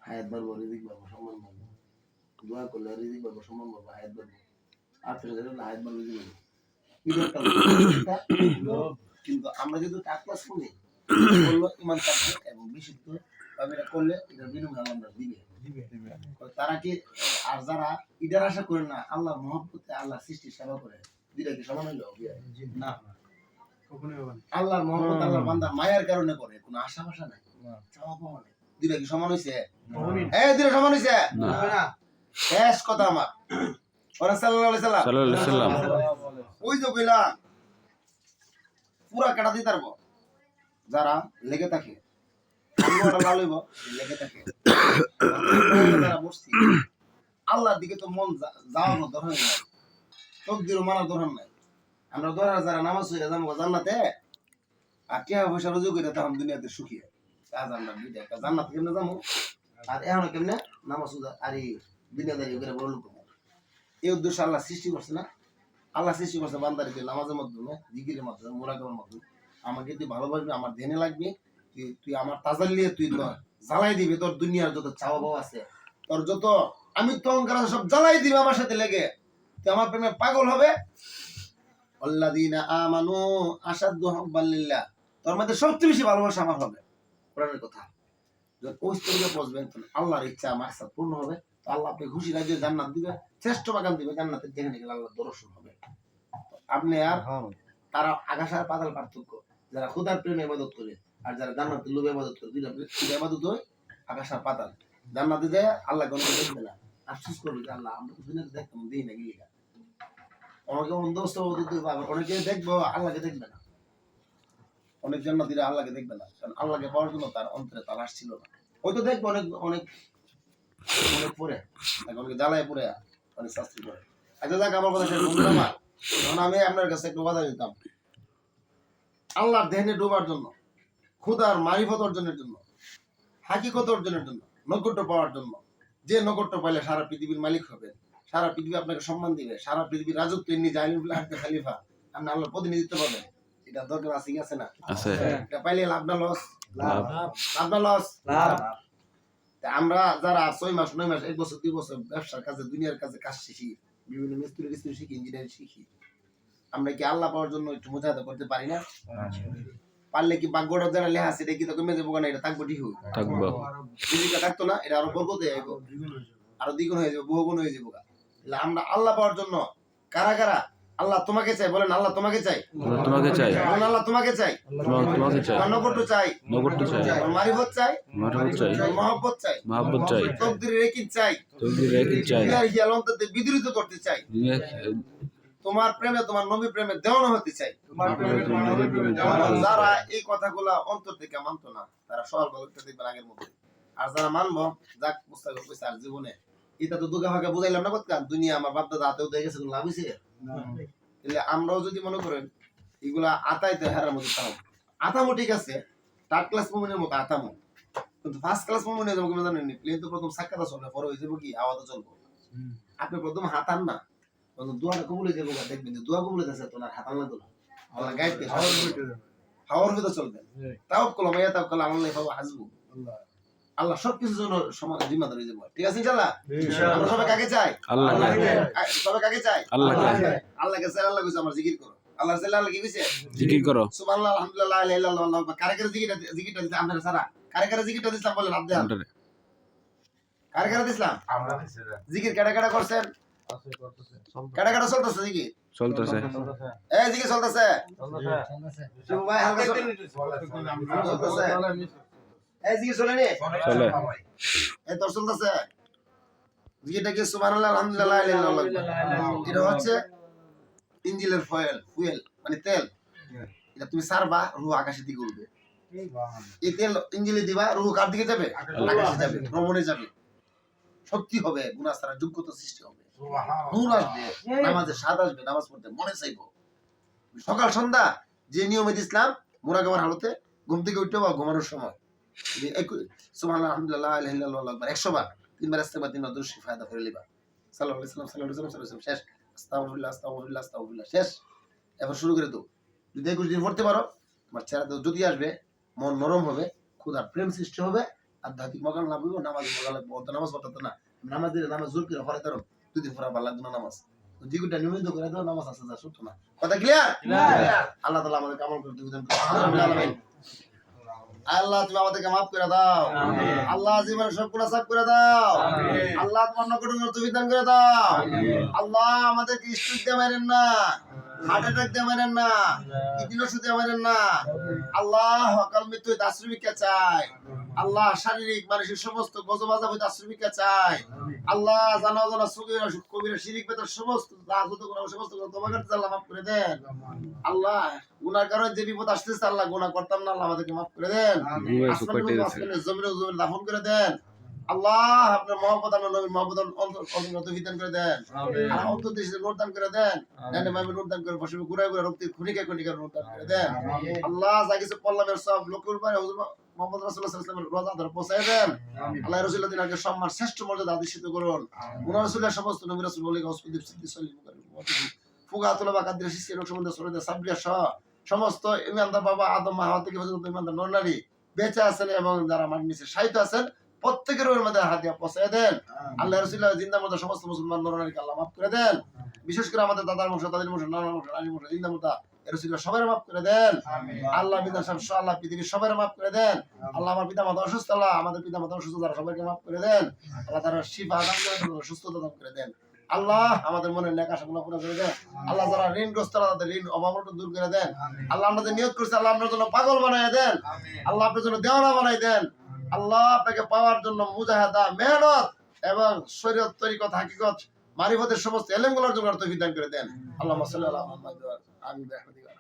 হায়াত বাড়বো, রিজিক বাড়বো, সম্মান বাড়বো। দোয়া করলে রিজিক বাড়বো, সম্মান বাড়বো, হায়াত বাড়বো। আত্মীয় হায়াত বাড়বো, রিজিক বাড়বো। কিন্তু আমরা যদি টাকা শুনি বললো ইমান থাকবে এবং বিশুদ্ধ ভাবে এটা করলে এটা বিনিময় আল্লাহ দিবে। তারা কি আর যারা ইডার আশা করে না আল্লাহ মহব্বতে আল্লাহ সৃষ্টির সেবা করে দুইটা কি সমান হইল? না, আল্লাহর মহব্বত আল্লাহর বান্দার মায়ার কারণে করে, কোনো আশা ভাষা নাই, চাওয়া পাওয়া নাই। দুইটা কি সমান হইছে? এই দুইটা সমান হইছে না। শেষ কথা আমার ওরা সাল্লাল্লাহু আলাইহি সাল্লাম ওই যে কইলাম পুরা কাটা দিতে পারবো যারা লেগে থাকে লেগে থাকে যারা বসছি আল্লাহর দিকে তো মন যাওয়ার দরকার নাই, তকদিরও মানার দরকার নাই। আমরা দরকার যারা নামাজ পড়ে যাবো জান্নাতে আর টাকা পয়সা রুজু করে তখন দুনিয়াতে সুখী জান্নাত কেমনে যাবো আর এখন কেমনে নামাজ আর দুনিয়াদারি করে বড় লোক। এই উদ্দেশ্য আল্লাহ সৃষ্টি করছে না? আল্লাহ সৃষ্টি করছে বান্দারিকে নামাজের মাধ্যমে, জিকিরের মাধ্যমে, মুরাকাবের মাধ্যমে। আমাকে তুই ভালোবাসবি, আমার ধ্যানে লাগবে, তুই আমার তাজাল্লিয়ে তুই জ্বালাই দিবি তোর দুনিয়ার যত চাওয়া পাওয়া আছে, তোর যত আমি তো অহংকার আছে সব জ্বালাই দিবি আমার সাথে লেগে, তুই আমার প্রেমে পাগল হবে। আল্লাযীনা আমানু আশাদ্দু হুব্বান লিল্লাহ, তোর মধ্যে সবচেয়ে বেশি ভালোবাসা আমার হবে। কোরআনের কথা যখন ওই স্তরে পৌঁছবেন আল্লাহর ইচ্ছা মাকসাদ পূর্ণ হবে, আল্লাহ আপনি খুশি রাজ্যে জান্নাত দিবে, শ্রেষ্ঠ বাগান দিবে জান্নাতের, যেখানে গেলে আল্লাহ দর্শন হবে। আপনি আর তারা আকাশের পাতাল পার্থক্য, যারা খোদার প্রেমে ইবাদত করে আর যারা জান্নাতের লোভে ইবাদত করে, দুইটা ইবাদত হয় আকাশের পাতাল। জান্নাতে যায় আল্লাহ গণকে দেখবে না, আফসোস করবে যে আল্লাহ আমরা দুনিয়াতে দেখতাম দিই না গিয়ে অনেকে অন্ধস্ত অনেকে দেখবো আল্লাহকে দেখবে না, অনেক জান্নাতীরা আল্লাহকে দেখবে না, কারণ আল্লাহকে পাওয়ার জন্য তার অন্তরে তালাশ ছিল না। হয়তো দেখবো অনেক অনেক অনেক পরে অনেকে জ্বালায় পরে অনেক শাস্তি করে। আচ্ছা যাক, আমার কথা শেষ বন্ধু আমার, তখন আমি আপনার কাছে একটু কথা দিতাম আল্লাহর ধ্যানে ডোবার জন্য, খুদার মারিফত অর্জনের জন্য, হাকিকত অর্জনের জন্য, নৈকট্য পাওয়ার জন্য। যে নৈকট্য পাইলে সারা পৃথিবীর মালিক হবে, সারা পৃথিবী আপনাকে সম্মান দিবে, সারা পৃথিবীর রাজত্ব এমনি জালিমুল আহদ খলিফা আপনি আল্লাহর প্রতিনিধিত্ব পাবেন। এটা দরকার আছে কি আছে না? আছে। এটা পাইলে লাভ না লস? লাভ। লাভ না লস? লাভ। আমরা যারা 6 মাস 9 মাস 1 বছর 2 বছর ব্যবসার কাজে দুনিয়ার কাজে কাজ শিখি, বিভিন্ন মিস্ত্রি শিখি, ইঞ্জিনিয়ারিং শিখি, আমরা কি আল্লাহ পাওয়ার জন্য একটু মুজাহাদা করতে পারি না? পারলে কি ভাগ্যটা যারা লেখা আছে এটা কি তো কমে যাবো না? এটা থাকবো, ঠিক থাকবো, জীবিকা থাকতো না, এটা আরো বরকত হয়ে যাবো, আরো দ্বিগুণ হয়ে যাবো, বহুগুণ হয়ে যাবো। আমরা আল্লাহ পাওয়ার জন্য কারা কারা আল্লাহ তোমাকে চাই? বলেন আল্লাহ তোমাকে চাই, তোমাকে চাই, বলেন আল্লাহ তোমাকে চাই, তোমাকে চাই, নগট্য চাই, নগট্য চাই, মারিফত চাই, মারিফত চাই, মহব্বত চাই, মহব্বত চাই, তাকদীরের ইয়াকিন চাই, তাকদীরের ইয়াকিন চাই, দুনিয়ার হিয়াল অন্তরে বিদ্রুত করতে চাই, তোমার প্রেমে তোমার নবী প্রেমে দেওয়ানো হতে চাই। যারা এই কথাগুলা অন্তর থেকে মানতো না তারা সওয়াল করতে দেখবেন আগের মধ্যে, আর যারা মানবো যাক মুস্তাকিল কইছে আর জীবনে এটা তো দুগা ভাগে বুঝাইলাম না কতক্ষণ দুনিয়া আমার বাপ দাদা হাতেও দিয়ে গেছে, লাভ হইছে? তাহলে আমরাও যদি মনে করেন এগুলা আতাইতে হেরার মধ্যে তাও আতামো ঠিক আছে, থার্ড ক্লাস মোমেন্টের মতো আতামো, কিন্তু ফার্স্ট ক্লাস মোমেন্টে যাবো কেমন জানেন? প্লেন তো প্রথম সাক্ষাৎ চলবে, পরে হয়ে যাবো কি আওয়াজও চলবো। আপনি প্রথম হাতান না, দোয়াটা কবুল হয়ে যাবো, দেখবেন যে দোয়া কবুল হয়েছে তোমার হাতান লাগতো না, আল্লাহ গাইডকে হাওয়ার ভিতরে চলবেন। তাওয়াক্কুল মাইয়া তাওয়াক্কাল আলাল্লাহি ফাহুয়া হাসবুহ, আল্লাহ সবকিছুর জন্য জিম্মাদার হয়ে যাবো। ঠিক আছে ইনশাআল্লাহ? আমরা সবাই কাকে চাই? আল্লাহকে। সবাই কাকে চাই? আল্লাহকে। আল্লাহকে চাই, আল্লাহ কইছে আমার জিকির করো। আল্লাহ চাইলে আল্লাহ কি কইছে? জিকির করো। সুবহানাল্লাহ, আলহামদুলিল্লাহ, লা ইলাহা ইল্লাল্লাহ, আল্লাহু আকবার। কারে কারে জিকিরটা দিতে আমরা সারা? কারে কারে জিকিরটা দিছাম বলেন আপনি? কারে কারে দিছলাম? আমরা দিছি। জিকির কারে কারে করছেন? কারে কারে চলতেছে জিকির? চলতেছে। এই জিকির চলতেছে? চলতেছে। শিবু ভাই হালকা চলতেছে। এই জিকির চলে নি? চলে। এই তোর চলতেছে? জিকিরটা কি সুবহানাল্লাহ, আলহামদুলিল্লাহ, লা ইলাহা ইল্লাল্লাহ। এটা হচ্ছে ইঞ্জিলের ফুয়েল মানে তেল। এটা তুমি সারবা, রূহ আকাশের দিকে উড়বে। এই তেল ইঞ্জিলে দিবা, রূহ কার দিকে যাবে? আকাশে যাবে, ভ্রমণে যাবে, শক্তি হবে, গুনাহ ছাড়া যোগ্যতা সৃষ্টি হবে, নূর আসবে, নামাজের স্বাদ আসবে, নামাজ পড়তে মনে চাইবো। সকাল সন্ধ্যা যে নিয়মে ইসলাম মুরাকাবার হালতে ঘুম থেকে উঠতে বা ঘুমানোর সময় সুবহানাল্লাহ, আলহামদুলিল্লাহ, লা ইলাহা ইল্লাল্লাহ, আল্লাহু আকবার 100 বার, 3 বার ইস্তেগফার, 3 বার দুরূদ শরীফ ফায়দা করে লিবা। সাল্লাল্লাহু আলাইহি ওয়াসাল্লাম, সাল্লাল্লাহু আলাইহি ওয়াসাল্লাম, শেষ। আস্তাগফিরুল্লাহ, আস্তাগফিরুল্লাহ, আস্তাগফিরুল্লাহ, শেষ। এবার শুরু করে দাও। যদি 21 দিন পড়তে পারো তোমার চেহারা যদি আসবে, মন নরম হবে, খোদার প্রেম সৃষ্টি হবে, আধ্যাত্মিক মগাল না বুঝবো নামাজ মগালে বলতে নামাজ পড়তে না নামাজ দিলে নামাজ জোর করে হরে তারম দুদিন পরে ভালো লাগবে না নামাজ যেগুলা নিয়মিত করে দেওয়া নামাজ আছে যা সত্য না কথা ক্লিয়ার আল্লাহ তাআলা আমাদের আমল করতে বুঝেন আমিন আল্লাহ তুমি আমাদেরকে maaf করে দাও আল্লাহ জীবনের সব গুনাহ সাফ করে দাও আল্লাহ তোমার নকটুর তৌফিক দান করে দাও আল্লাহ আমাদেরকে স্ট্রোক দিয়ে মারেন না হার্ট অ্যাটাক দিয়ে মারেন না কিডনি ওষুধ দিয়ে মারেন না আল্লাহ অকাল মৃত্যু হইতে আশ্রয় ভিক্ষা চাই আল্লাহ শারীরিক মানসিক সমস্ত গজবাজা হইতে আশ্রয় ভিক্ষা চাই আল্লাহ জানা জানা সগীরা কবিরা শিরিক বেতার সমস্ত যত গুনাহ সমস্ত তোমার কাছে আল্লাহ maaf করে দেন আল্লাহ গুনার কারণে যে বিপদ আসতেছে আল্লাহ গুনাহ করতাম না আল্লাহ আমাদেরকে maaf করে দেন আসমানে জমিনে দাফন করে দেন আল্লাহ আপনার মহব্বত আপনার নবীর মহব্বত অন্তর্গত বিধান করে দেন আর অন্তর্দেশে নোট দান করে দেন জানে ভাবে নোট দান করে বসে ঘুরে ঘুরে রক্তি খুনিকা খুনিকা নোট দান করে দেন আল্লাহ যা কিছু পল্লামের সব লোকের উপরে হুজুর মুহাম্মদ রাসূলুল্লাহ সাল্লাল্লাহু আলাইহি ওয়াসাল্লামের রোজা ধরে পৌঁছায় দেন আল্লাহ রাসূলুল্লাহ দিনকে সম্মান শ্রেষ্ঠ মর্যাদা আদিষ্ঠিত করুন মুহাম্মদ রাসূলের সমস্ত নবী রাসূল বলে গাউসুদ্দিন সিদ্দিক সাল্লাল্লাহু ফুগাতুল বাকাদের শিষ্য লোক সম্বন্ধে সরদে সাবরিয়া সহ সমস্ত ইমানদার বাবা আদম হাওয়া থেকে পর্যন্ত ইমানদার নরনারী বেঁচে আছেন এবং যারা মাটির নিচে শায়িত আছেন প্রত্যেকের ওর মধ্যে হাত দিয়ে পৌঁছায় দেন আল্লাহ রাসূলুল্লাহ জিন্দার মধ্যে সমস্ত মুসলমান নরনারীকে আল্লাহ maaf করে দেন বিশেষ করে আমাদের দাদার বংশ দাদির বংশ নানার বংশ রানীর বংশ জিন্দার মধ্যে রাসূলুল্লাহ সবাই maaf করে দেন আল্লাহ বিধান সব আল্লাহ পৃথিবীর সবাই maaf করে দেন আল্লাহ আমার পিতা মাতা অসুস্থ আল্লাহ আমাদের পিতা মাতা অসুস্থ যারা সবাইকে maaf করে দেন আল্লাহ তারা শিফা দান করে দেন সুস্থতা দান করে দেন আল্লাহ আমাদের মনের নেক আশাগুলো পুরো করে দেন আল্লাহ যারা ঋণগ্রস্ত তাদের ঋণ অভাবটা দূর করে দেন আল্লাহ আমাদের নিয়ত করছে আল্লাহ আপনার জন্য পাগল বানায় দেন আল্লাহ আপনার জন্য দেওয়ানা বানায় দেন আল্লাহ আপনাকে পাওয়ার জন্য মুজাহাদা মেহনত এবং শরীয়ত তরিকত হাকিকত মারিফতের সমস্ত এলেমগুলোর জন্য তৌফিক দান করে দেন আল্লাহুম্মা সাল্লি আলা মুহাম্মাদ ওয়া আমিন বিরহমাতিকা